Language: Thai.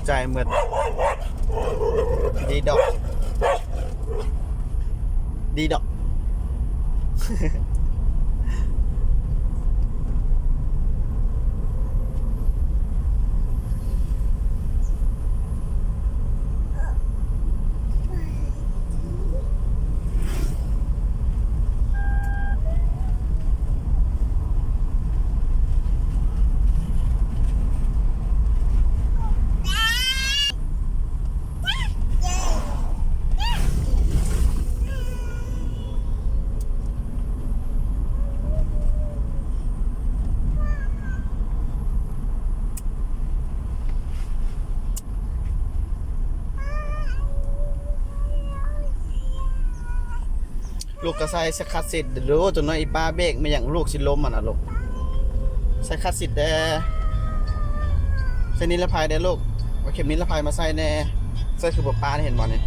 ใจเหมือนดีดอกดีดอกลูกก็ใส่สคัดสิทธิ์ดูจนน้อยอีป้าเบรกไม่อย่างลูกสิล้มอ่ะนะลูกใส่คัดสิทธิ์แดใส่นิรภัยแดลูกว่าเข็มนิรภัยมาใส่แน่ใส่คือแบบปลาเห็นบอลเนี่ย